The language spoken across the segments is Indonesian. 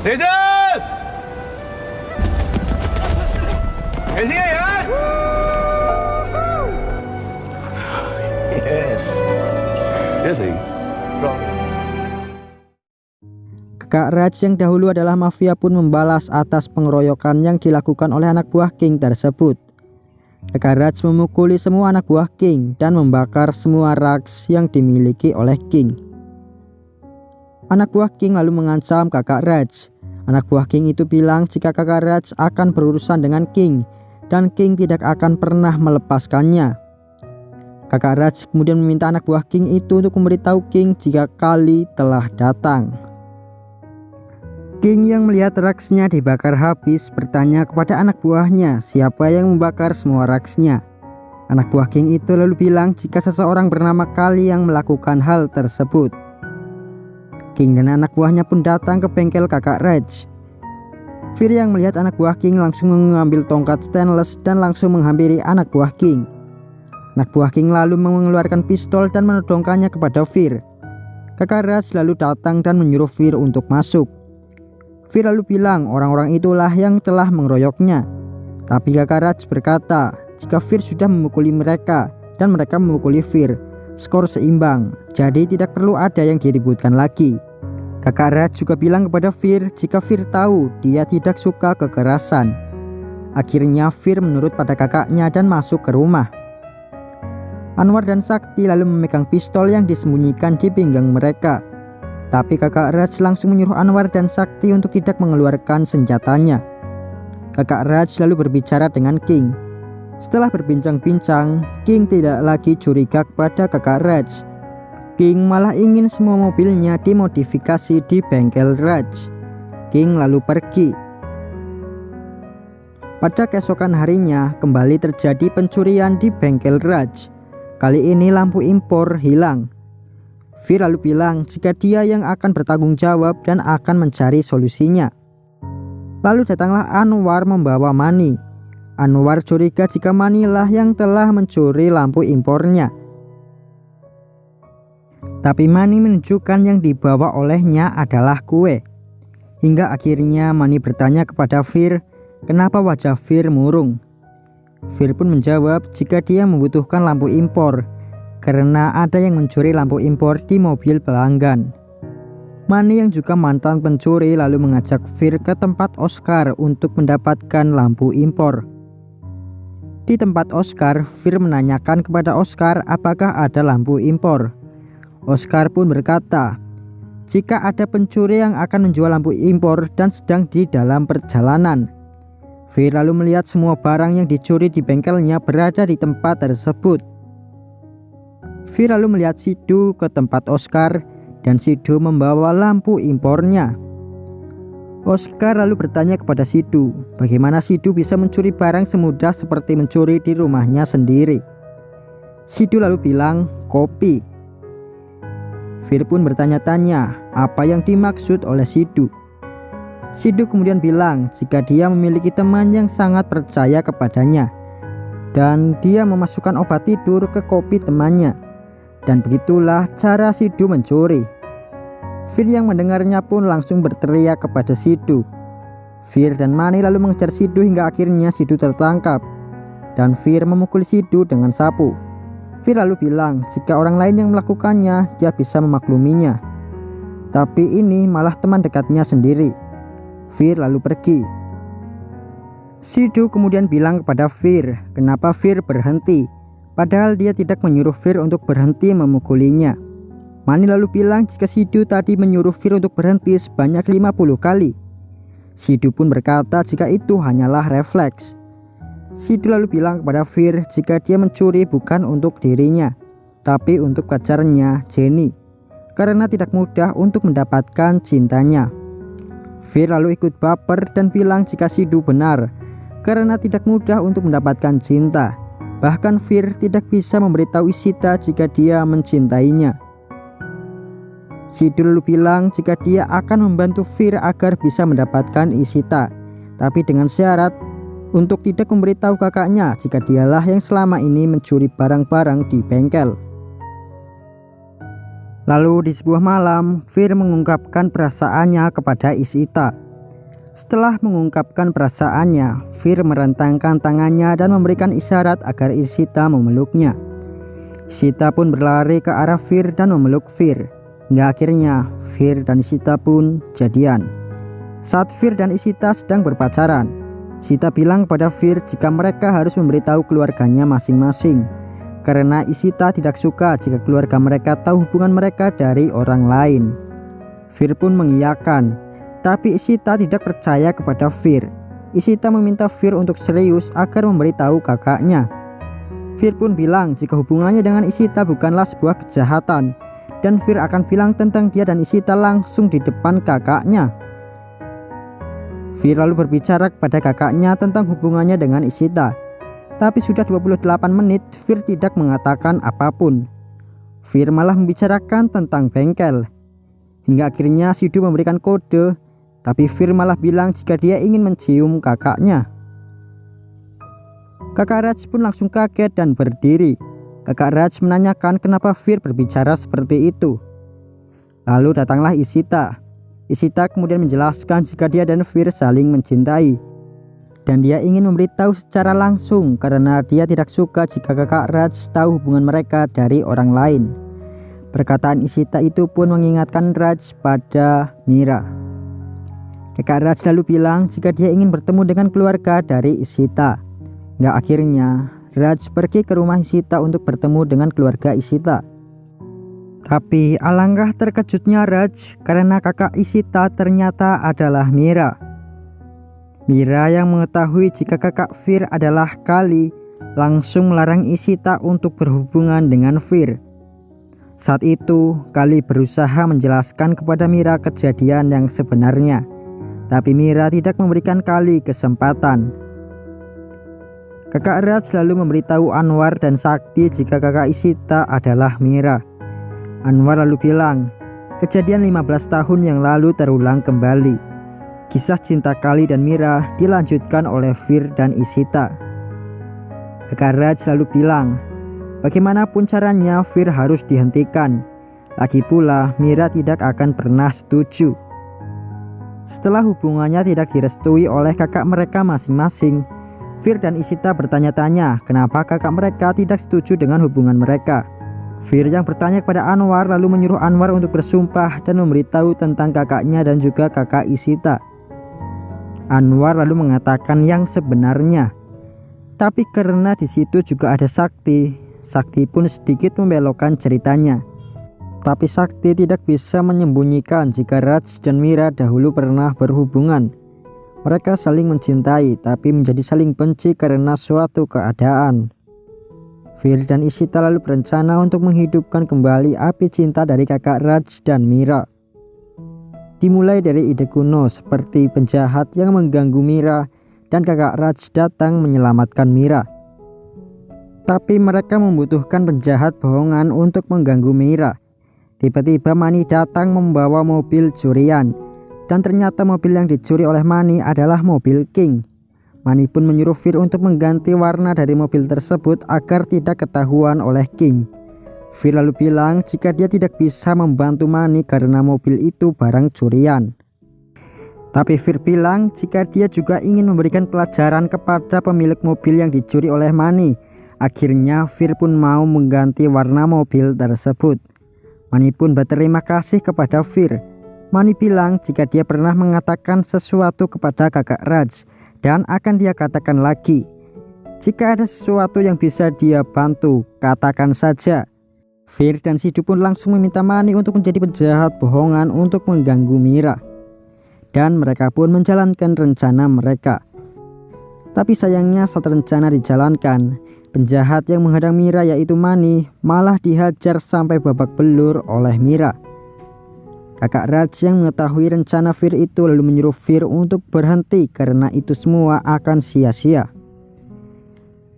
세전! 배승의 연! Yes. Yes, promise. Kakak Raj yang dahulu adalah mafia pun membalas atas pengeroyokan yang dilakukan oleh anak buah King tersebut. Kakak Raj memukuli semua anak buah King dan membakar semua rugs yang dimiliki oleh King. Anak buah King lalu mengancam kakak Raj. Anak buah King itu bilang jika kakak Raj akan berurusan dengan King dan King tidak akan pernah melepaskannya. Kakak Raj kemudian meminta anak buah King itu untuk memberitahu King jika Kali telah datang. King yang melihat rugsnya dibakar habis bertanya kepada anak buahnya siapa yang membakar semua rugsnya. Anak buah King itu lalu bilang jika seseorang bernama Kali yang melakukan hal tersebut. King dan anak buahnya pun datang ke bengkel kakak Raj. Fir yang melihat anak buah King langsung mengambil tongkat stainless dan langsung menghampiri anak buah King. Anak buah King lalu mengeluarkan pistol dan menodongkannya kepada Fir. Kakak Raj lalu datang dan menyuruh Fir untuk masuk. Fir lalu bilang orang-orang itulah yang telah mengeroyoknya. Tapi kakak Raj berkata jika Fir sudah memukuli mereka dan mereka memukuli Fir, skor seimbang, jadi tidak perlu ada yang diributkan lagi. Kakak Raj juga bilang kepada Fir jika Fir tahu dia tidak suka kekerasan. Akhirnya Fir menurut pada kakaknya dan masuk ke rumah. Anwar dan Sakti lalu memegang pistol yang disembunyikan di pinggang mereka. Tapi kakak Raj langsung menyuruh Anwar dan Sakti untuk tidak mengeluarkan senjatanya. Kakak Raj lalu berbicara dengan King. Setelah berbincang-bincang, King tidak lagi curiga kepada kakak Raj. King malah ingin semua mobilnya dimodifikasi di bengkel Raj. King lalu pergi. Pada keesokan harinya, kembali terjadi pencurian di bengkel Raj. Kali ini lampu impor hilang. Fir lalu bilang jika dia yang akan bertanggung jawab dan akan mencari solusinya. Lalu datanglah Anwar membawa Mani. Anwar curiga jika Mani lah yang telah mencuri lampu impornya. Tapi Mani menunjukkan yang dibawa olehnya adalah kue. Hingga akhirnya Mani bertanya kepada Fir, kenapa wajah Fir murung. Fir pun menjawab jika dia membutuhkan lampu impor karena ada yang mencuri lampu impor di mobil pelanggan. Mani yang juga mantan pencuri lalu mengajak Fir ke tempat Oscar untuk mendapatkan lampu impor. Di tempat Oscar, Fir menanyakan kepada Oscar apakah ada lampu impor. Oscar pun berkata, jika ada pencuri yang akan menjual lampu impor dan sedang di dalam perjalanan. Fir lalu melihat semua barang yang dicuri di bengkelnya berada di tempat tersebut. Fir lalu melihat Sidu ke tempat Oscar dan Sidu membawa lampu impornya. Oscar lalu bertanya kepada Sidu, bagaimana Sidu bisa mencuri barang semudah seperti mencuri di rumahnya sendiri. Sidu lalu bilang, kopi. Fir pun bertanya-tanya apa yang dimaksud oleh Sidu. Sidu kemudian bilang jika dia memiliki teman yang sangat percaya kepadanya dan dia memasukkan obat tidur ke kopi temannya. Dan begitulah cara Sidu mencuri. Fir yang mendengarnya pun langsung berteriak kepada Sidu. Fir dan Mani lalu mengejar Sidu hingga akhirnya Sidu tertangkap. Dan Fir memukul Sidu dengan sapu. Fir lalu bilang jika orang lain yang melakukannya dia bisa memakluminya. Tapi ini malah teman dekatnya sendiri. Fir lalu pergi. Sidu kemudian bilang kepada Fir kenapa Fir berhenti. Padahal dia tidak menyuruh Fir untuk berhenti memukulinya. Mani lalu bilang jika Sidu tadi menyuruh Fir untuk berhenti sebanyak 50 kali. Sidu pun berkata jika itu hanyalah refleks. Sidu lalu bilang kepada Fir jika dia mencuri bukan untuk dirinya, tapi untuk pacarnya Jenny, karena tidak mudah untuk mendapatkan cintanya. Fir lalu ikut baper dan bilang jika Sidu benar, karena tidak mudah untuk mendapatkan cinta. Bahkan Fir tidak bisa memberitahu Ishita jika dia mencintainya. Sidu lalu bilang jika dia akan membantu Fir agar bisa mendapatkan Ishita, tapi dengan syarat untuk tidak memberitahu kakaknya jika dialah yang selama ini mencuri barang-barang di bengkel. Lalu di sebuah malam, Fir mengungkapkan perasaannya kepada Ishita. Setelah mengungkapkan perasaannya, Fir merentangkan tangannya dan memberikan isyarat agar Ishita memeluknya. Ishita pun berlari ke arah Fir dan memeluk Fir. Hingga akhirnya Fir dan Ishita pun jadian. Saat Fir dan Ishita sedang berpacaran, Ishita bilang kepada Fir jika mereka harus memberitahu keluarganya masing-masing, karena Ishita tidak suka jika keluarga mereka tahu hubungan mereka dari orang lain. Fir pun mengiyakan, tapi Ishita tidak percaya kepada Fir. Ishita meminta Fir untuk serius agar memberitahu kakaknya. Fir pun bilang jika hubungannya dengan Ishita bukanlah sebuah kejahatan, dan Fir akan bilang tentang dia dan Ishita langsung di depan kakaknya. Fir lalu berbicara kepada kakaknya tentang hubungannya dengan Ishita. Tapi sudah 28 menit Fir tidak mengatakan apapun. Fir malah membicarakan tentang bengkel. Hingga akhirnya Sidhu memberikan kode, tapi Fir malah bilang jika dia ingin mencium kakaknya. Kakak Raj pun langsung kaget dan berdiri. Kakak Raj menanyakan kenapa Fir berbicara seperti itu. Lalu datanglah Ishita. Ishita kemudian menjelaskan jika dia dan Fir saling mencintai, dan dia ingin memberitahu secara langsung karena dia tidak suka jika kakak Raj tahu hubungan mereka dari orang lain. Perkataan Ishita itu pun mengingatkan Raj pada Mira. Kakak Raj lalu bilang jika dia ingin bertemu dengan keluarga dari Ishita. Hingga akhirnya Raj pergi ke rumah Ishita untuk bertemu dengan keluarga Ishita. Tapi alangkah terkejutnya Raj karena kakak Ishita ternyata adalah Mira. Mira yang mengetahui jika kakak Fir adalah Kali langsung melarang Ishita untuk berhubungan dengan Fir. Saat itu Kali berusaha menjelaskan kepada Mira kejadian yang sebenarnya, tapi Mira tidak memberikan Kali kesempatan. Kakak Raj lalu memberitahu Anwar dan Sakti jika kakak Ishita adalah Mira. Anwar lalu bilang, kejadian 15 tahun yang lalu terulang kembali. Kisah cinta Kali dan Mira dilanjutkan oleh Fir dan Ishita. Kakak Raj lalu bilang, bagaimanapun caranya Fir harus dihentikan. Lagi pula Mira tidak akan pernah setuju. Setelah hubungannya tidak direstui oleh kakak mereka masing-masing, Fir dan Ishita bertanya-tanya kenapa kakak mereka tidak setuju dengan hubungan mereka. Fir yang bertanya kepada Anwar lalu menyuruh Anwar untuk bersumpah dan memberitahu tentang kakaknya dan juga kakak Ishita. Anwar lalu mengatakan yang sebenarnya. Tapi karena di situ juga ada Sakti, Sakti pun sedikit membelokkan ceritanya. Tapi Sakti tidak bisa menyembunyikan jika Raj dan Mira dahulu pernah berhubungan. Mereka saling mencintai tapi menjadi saling benci karena suatu keadaan. Fir dan Ishita lalu berencana untuk menghidupkan kembali api cinta dari kakak Raj dan Mira. Dimulai dari ide kuno seperti penjahat yang mengganggu Mira dan kakak Raj datang menyelamatkan Mira. Tapi mereka membutuhkan penjahat bohongan untuk mengganggu Mira. Tiba-tiba Mani datang membawa mobil curian, dan ternyata mobil yang dicuri oleh Mani adalah mobil King. Mani pun menyuruh Fir untuk mengganti warna dari mobil tersebut agar tidak ketahuan oleh King. Fir lalu bilang jika dia tidak bisa membantu Mani karena mobil itu barang curian. Tapi Fir bilang jika dia juga ingin memberikan pelajaran kepada pemilik mobil yang dicuri oleh Mani. Akhirnya Fir pun mau mengganti warna mobil tersebut. Mani pun berterima kasih kepada Fir. Mani bilang jika dia pernah mengatakan sesuatu kepada kakak Raj dan akan dia katakan lagi. Jika ada sesuatu yang bisa dia bantu, katakan saja. Fir dan Sidhu pun langsung meminta Mani untuk menjadi penjahat bohongan untuk mengganggu Mira. Dan mereka pun menjalankan rencana mereka. Tapi sayangnya saat rencana dijalankan, penjahat yang menghadang Mira yaitu Mani malah dihajar sampai babak belur oleh Mira. Kakak Raj yang mengetahui rencana Fir itu lalu menyuruh Fir untuk berhenti karena itu semua akan sia-sia.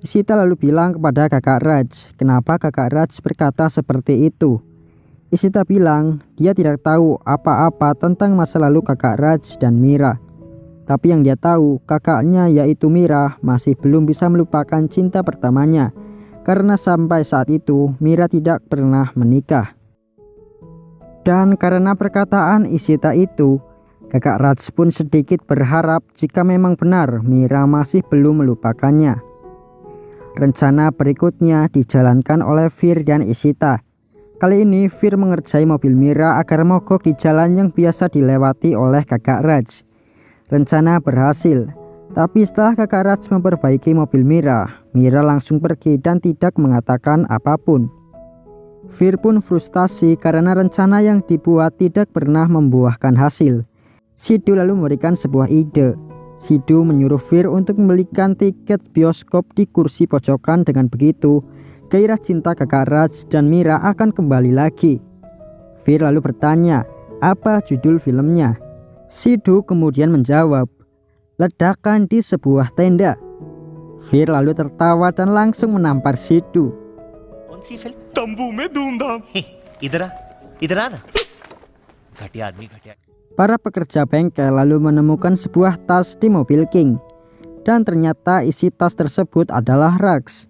Ishita lalu bilang kepada kakak Raj, kenapa kakak Raj berkata seperti itu. Ishita bilang dia tidak tahu apa-apa tentang masa lalu kakak Raj dan Mira. Tapi yang dia tahu kakaknya yaitu Mira masih belum bisa melupakan cinta pertamanya, karena sampai saat itu Mira tidak pernah menikah. Dan karena perkataan Ishita itu, Kakak Raj pun sedikit berharap jika memang benar Mira masih belum melupakannya. Rencana berikutnya dijalankan oleh Fir dan Ishita. Kali ini Fir mengerjai mobil Mira agar mogok di jalan yang biasa dilewati oleh kakak Raj. Rencana berhasil, tapi setelah kakak Raj memperbaiki mobil Mira, Mira langsung pergi dan tidak mengatakan apapun. Fir pun frustasi karena rencana yang dibuat tidak pernah membuahkan hasil. Sidhu lalu memberikan sebuah ide. Sidhu menyuruh Fir untuk membelikan tiket bioskop di kursi pojokan. Dengan begitu, gairah cinta kakak Raj dan Mira akan kembali lagi. Fir lalu bertanya, apa judul filmnya? Sidhu kemudian menjawab, ledakan di sebuah tenda. Fir lalu tertawa dan langsung menampar Sidhu. कौन-सी फिल्म? तंबू में धूमधाम। इधर आना। घटिया आदमी घटिया। Para pekerja bengkel lalu menemukan sebuah tas di mobil King, dan ternyata isi tas tersebut adalah Rags.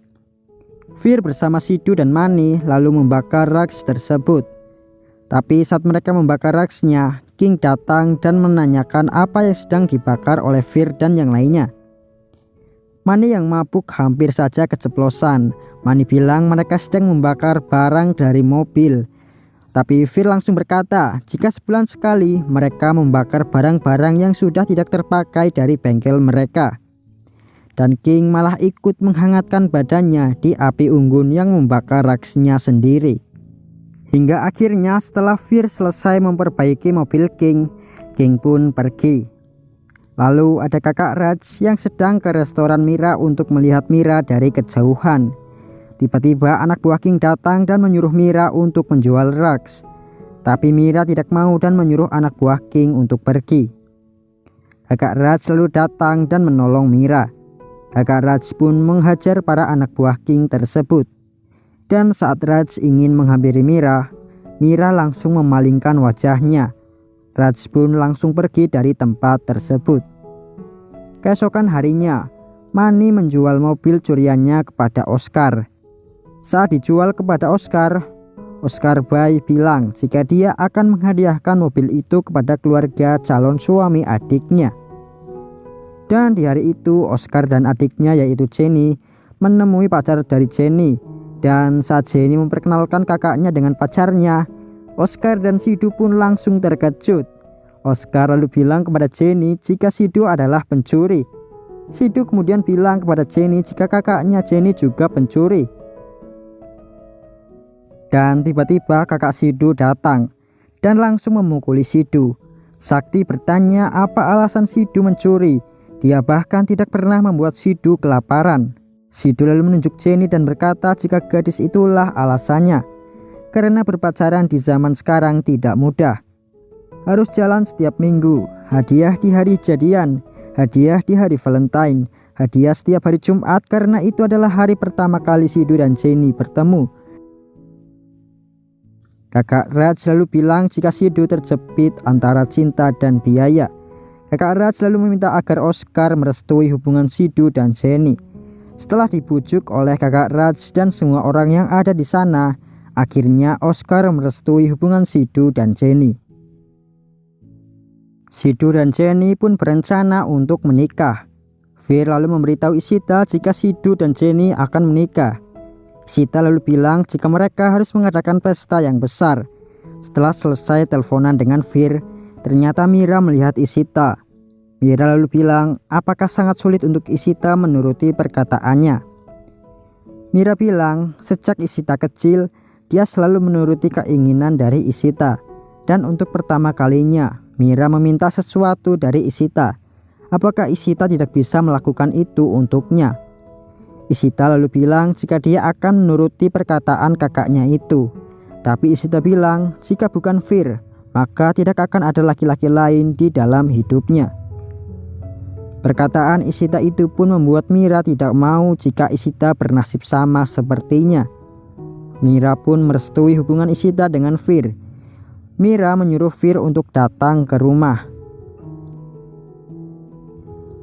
Fir bersama Sidhu dan Mani lalu membakar Rags tersebut. Tapi saat mereka membakar Ragsnya, King datang dan menanyakan apa yang sedang dibakar oleh Fir dan yang lainnya. Mani yang mabuk hampir saja keceplosan. Mani bilang mereka sedang membakar barang dari mobil. Tapi Fir langsung berkata jika sebulan sekali mereka membakar barang-barang yang sudah tidak terpakai dari bengkel mereka. Dan King malah ikut menghangatkan badannya di api unggun yang membakar Ragsnya sendiri. Hingga akhirnya setelah Fir selesai memperbaiki mobil King, King pun pergi. Lalu ada kakak Raj yang sedang ke restoran Mira untuk melihat Mira dari kejauhan. Tiba-tiba anak buah King datang dan menyuruh Mira untuk menjual Rags. Tapi Mira tidak mau dan menyuruh anak buah King untuk pergi. Kakak Raj lalu datang dan menolong Mira. Kakak Raj pun menghajar para anak buah King tersebut. Dan saat Raj ingin menghampiri Mira, Mira langsung memalingkan wajahnya. Raj pun langsung pergi dari tempat tersebut. Keesokan harinya, Mani menjual mobil curiannya kepada Oscar. Saat dijual kepada Oscar, Oscar Bay bilang jika dia akan menghadiahkan mobil itu kepada keluarga calon suami adiknya. Dan di hari itu Oscar dan adiknya yaitu Jenny menemui pacar dari Jenny. Dan saat Jenny memperkenalkan kakaknya dengan pacarnya, Oscar dan Sidhu pun langsung terkejut. Oscar lalu bilang kepada Jenny jika Sidhu adalah pencuri. Sidhu kemudian bilang kepada Jenny jika kakaknya Jenny juga pencuri. Dan tiba-tiba kakak Sidhu datang dan langsung memukuli Sidhu. Sakti bertanya apa alasan Sidhu mencuri. Dia bahkan tidak pernah membuat Sidhu kelaparan. Sidhu lalu menunjuk Jenny dan berkata jika gadis itulah alasannya. Karena berpacaran di zaman sekarang tidak mudah. Harus jalan setiap minggu, hadiah di hari jadian, hadiah di hari Valentine, hadiah setiap hari Jumat karena itu adalah hari pertama kali Sidhu dan Jenny bertemu. Kakak Raj lalu bilang jika Sidhu terjepit antara cinta dan biaya. Kakak Raj lalu meminta agar Oscar merestui hubungan Sidhu dan Jenny. Setelah dibujuk oleh kakak Raj dan semua orang yang ada di sana, akhirnya Oscar merestui hubungan Sidhu dan Jenny. Sidhu dan Jenny pun berencana untuk menikah. Fir lalu memberitahu Ishita jika Sidhu dan Jenny akan menikah. Ishita lalu bilang jika mereka harus mengadakan pesta yang besar. Setelah selesai teleponan dengan Fir, ternyata Mira melihat Ishita. Mira lalu bilang apakah sangat sulit untuk Ishita menuruti perkataannya. Mira bilang sejak Ishita kecil, dia selalu menuruti keinginan dari Ishita. Dan untuk pertama kalinya, Mira meminta sesuatu dari Ishita. Apakah Ishita tidak bisa melakukan itu untuknya? Ishita lalu bilang jika dia akan menuruti perkataan kakaknya itu. Tapi Ishita bilang jika bukan Fir, maka tidak akan ada laki-laki lain di dalam hidupnya. Perkataan Ishita itu pun membuat Mira tidak mau jika Ishita bernasib sama sepertinya. Mira pun merestui hubungan Ishita dengan Fir. Mira menyuruh Fir untuk datang ke rumah.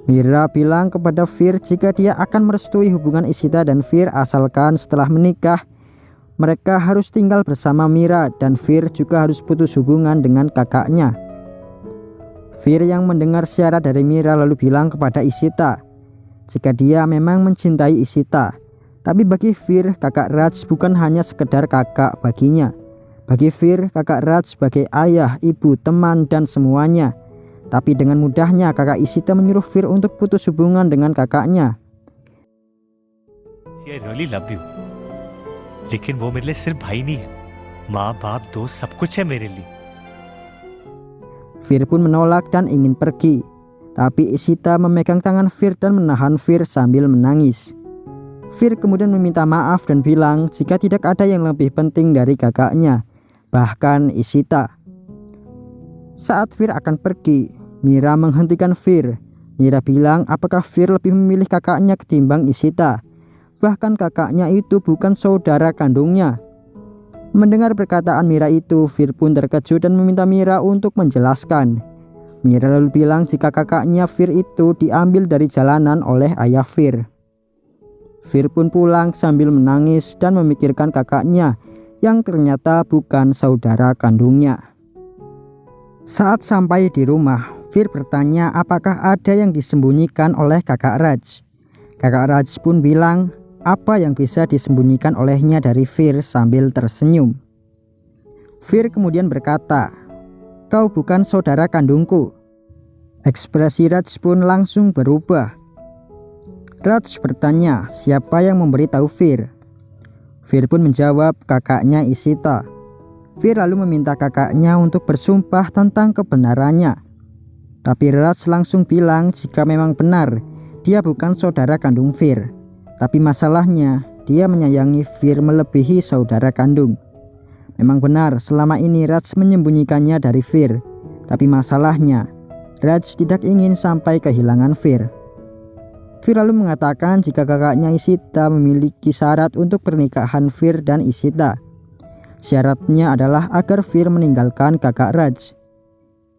Mira bilang kepada Fir jika dia akan merestui hubungan Ishita dan Fir asalkan setelah menikah mereka harus tinggal bersama Mira dan Fir juga harus putus hubungan dengan kakaknya. Fir yang mendengar syarat dari Mira lalu bilang kepada Ishita jika dia memang mencintai Ishita. Tapi bagi Fir, kakak Raj bukan hanya sekedar kakak baginya. Bagi Fir, kakak Raj sebagai ayah, ibu, teman, dan semuanya. Tapi dengan mudahnya kakak Ishita menyuruh Fir untuk putus hubungan dengan kakaknya. I really love you. लेकिन वो मेरे लिए सिर्फ भाई नहीं है. माँ बाप दोस्त सब कुछ है मेरे लिए. Fir pun menolak dan ingin pergi. Tapi Ishita memegang tangan Fir dan menahan Fir sambil menangis. Fir kemudian meminta maaf dan bilang jika tidak ada yang lebih penting dari kakaknya, bahkan Ishita. Saat Fir akan pergi, Mira menghentikan Fir. Mira bilang apakah Fir lebih memilih kakaknya ketimbang Ishita. Bahkan kakaknya itu bukan saudara kandungnya. Mendengar perkataan Mira itu, Fir pun terkejut dan meminta Mira untuk menjelaskan. Mira lalu bilang jika kakaknya Fir itu diambil dari jalanan oleh ayah Fir. Fir pun pulang sambil menangis dan memikirkan kakaknya yang ternyata bukan saudara kandungnya. Saat sampai di rumah, Fir bertanya apakah ada yang disembunyikan oleh kakak Raj. Kakak Raj pun bilang apa yang bisa disembunyikan olehnya dari Fir sambil tersenyum. Fir kemudian berkata, "Kau bukan saudara kandungku." Ekspresi Raj pun langsung berubah. Raj bertanya siapa yang memberitahu Fir. Fir pun menjawab kakaknya Ishita. Fir lalu meminta kakaknya untuk bersumpah tentang kebenarannya. Tapi Raj langsung bilang jika memang benar dia bukan saudara kandung Fir. Tapi masalahnya, dia menyayangi Fir melebihi saudara kandung. Memang benar, selama ini Raj menyembunyikannya dari Fir. Tapi masalahnya, Raj tidak ingin sampai kehilangan Fir. Fir lalu mengatakan jika kakaknya Ishita memiliki syarat untuk pernikahan Fir dan Ishita. Syaratnya adalah agar Fir meninggalkan kakak Raj.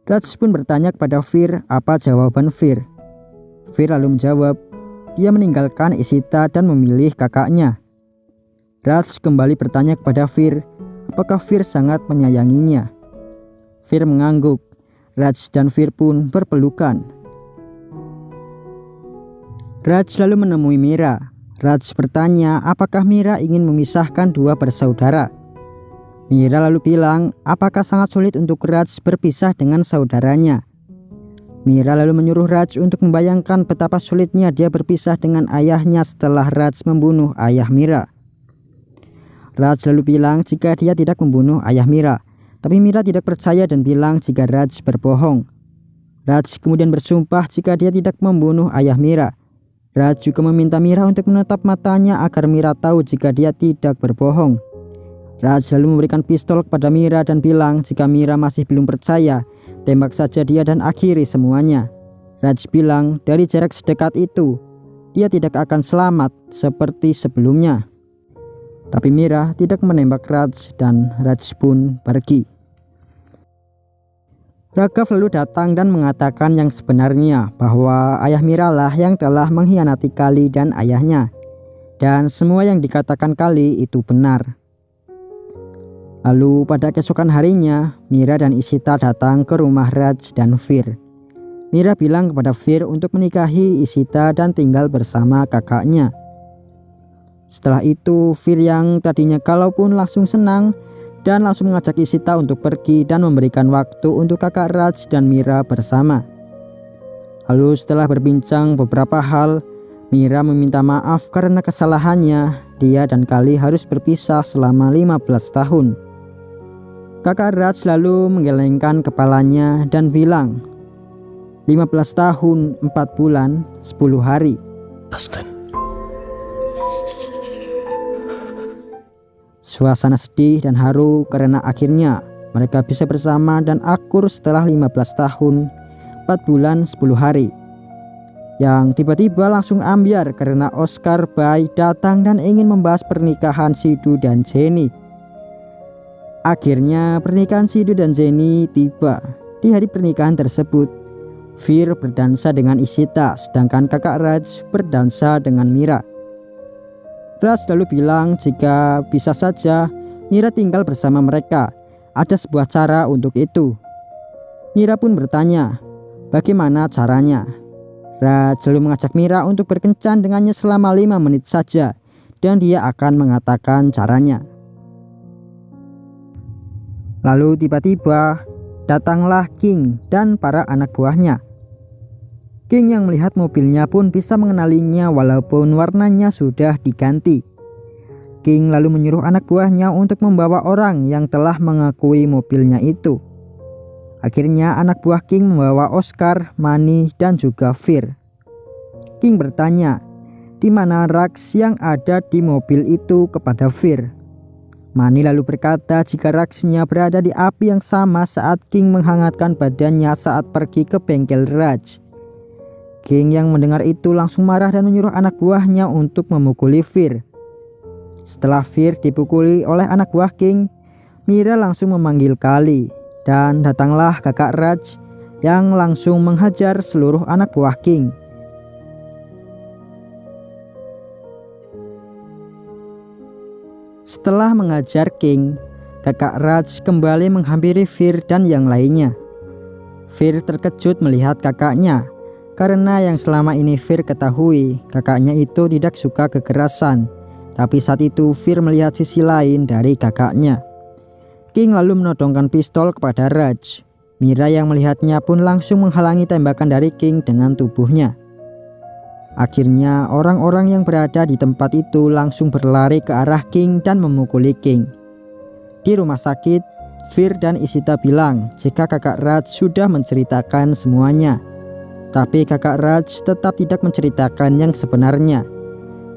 Raj pun bertanya kepada Fir apa jawaban Fir. Fir lalu menjawab, dia meninggalkan Ishita dan memilih kakaknya. Raj kembali bertanya kepada Fir, apakah Fir sangat menyayanginya. Fir mengangguk. Raj dan Fir pun berpelukan. Raj lalu menemui Mira. Raj bertanya apakah Mira ingin memisahkan dua bersaudara. Mira lalu bilang apakah sangat sulit untuk Raj berpisah dengan saudaranya. Mira lalu menyuruh Raj untuk membayangkan betapa sulitnya dia berpisah dengan ayahnya setelah Raj membunuh ayah Mira. Raj lalu bilang jika dia tidak membunuh ayah Mira, tapi Mira tidak percaya dan bilang jika Raj berbohong. Raj kemudian bersumpah jika dia tidak membunuh ayah Mira. Raj juga meminta Mira untuk menatap matanya agar Mira tahu jika dia tidak berbohong. Raj lalu memberikan pistol kepada Mira dan bilang jika Mira masih belum percaya, tembak saja dia dan akhiri semuanya. Raj bilang dari jarak sedekat itu, dia tidak akan selamat seperti sebelumnya. Tapi Mira tidak menembak Raj dan Raj pun pergi. Raghav lalu datang dan mengatakan yang sebenarnya bahwa ayah Mira lah yang telah mengkhianati Kali dan ayahnya. Dan semua yang dikatakan Kali itu benar. Lalu pada keesokan harinya, Mira dan Ishita datang ke rumah Raj dan Fir. Mira bilang kepada Fir untuk menikahi Ishita dan tinggal bersama kakaknya. Setelah itu, Fir yang tadinya galau pun langsung senang dan langsung mengajak Ishita untuk pergi dan memberikan waktu untuk kakak Raj dan Mira bersama. Lalu setelah berbincang beberapa hal, Mira meminta maaf karena kesalahannya. Dia dan Kali harus berpisah selama 15 tahun. Kakak Raj lalu menggelengkan kepalanya dan bilang, 15 tahun, 4 bulan, 10 hari. Suasana sedih dan haru karena akhirnya mereka bisa bersama dan akur setelah 15 tahun, 4 bulan, 10 hari. Yang tiba-tiba langsung ambyar karena Oscar Bay datang dan ingin membahas pernikahan Sidhu dan Jenny. Akhirnya pernikahan Sidhu dan Jenny tiba. Di hari pernikahan tersebut, Fir berdansa dengan Ishita, sedangkan kakak Raj berdansa dengan Mira. Raj lalu bilang jika bisa saja Mira tinggal bersama mereka. Ada sebuah cara untuk itu. Mira pun bertanya, Bagaimana caranya? Raj lalu mengajak Mira untuk berkencan dengannya selama 5 menit saja, dan dia akan mengatakan caranya. Lalu tiba-tiba datanglah King dan para anak buahnya. King yang melihat mobilnya pun bisa mengenalinya walaupun warnanya sudah diganti. King lalu menyuruh anak buahnya untuk membawa orang yang telah mengakui mobilnya itu. Akhirnya anak buah King membawa Oscar, Manny, dan juga Fear. King bertanya, di mana Rax yang ada di mobil itu kepada Fear. Manny lalu berkata jika Rax-nya berada di api yang sama saat King menghangatkan badannya saat pergi ke bengkel Raj. King yang mendengar itu langsung marah dan menyuruh anak buahnya untuk memukuli Fear. Setelah Fear dipukuli oleh anak buah King, Mira langsung memanggil Kali. Dan datanglah kakak Raj yang langsung menghajar seluruh anak buah King. Setelah mengajar King, kakak Raj kembali menghampiri Fear dan yang lainnya. Fear terkejut melihat kakaknya, karena yang selama ini Fear ketahui, kakaknya itu tidak suka kekerasan. Tapi saat itu Fear melihat sisi lain dari kakaknya. King lalu menodongkan pistol kepada Raj. Mira yang melihatnya pun langsung menghalangi tembakan dari King dengan tubuhnya. Akhirnya orang-orang yang berada di tempat itu langsung berlari ke arah King dan memukuli King. Di rumah sakit, Fear dan Ishita bilang jika kakak Raj sudah menceritakan semuanya. Tapi kakak Raj tetap tidak menceritakan yang sebenarnya.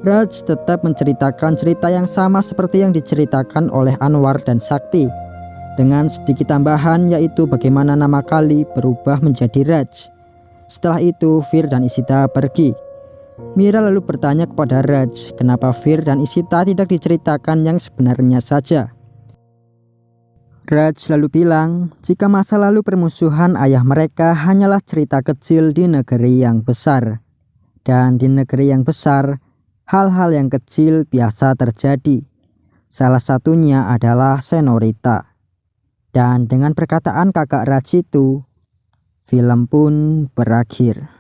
Raj tetap menceritakan cerita yang sama seperti yang diceritakan oleh Anwar dan Sakti, dengan sedikit tambahan yaitu bagaimana nama Kali berubah menjadi Raj. Setelah itu Fear dan Ishita pergi. Mira lalu bertanya kepada Raj kenapa Fear dan Ishita tidak diceritakan yang sebenarnya saja. Raj lalu bilang jika masa lalu permusuhan ayah mereka hanyalah cerita kecil di negeri yang besar. Dan di negeri yang besar, hal-hal yang kecil biasa terjadi. Salah satunya adalah Senorita. Dan dengan perkataan kakak Raj itu, film pun berakhir.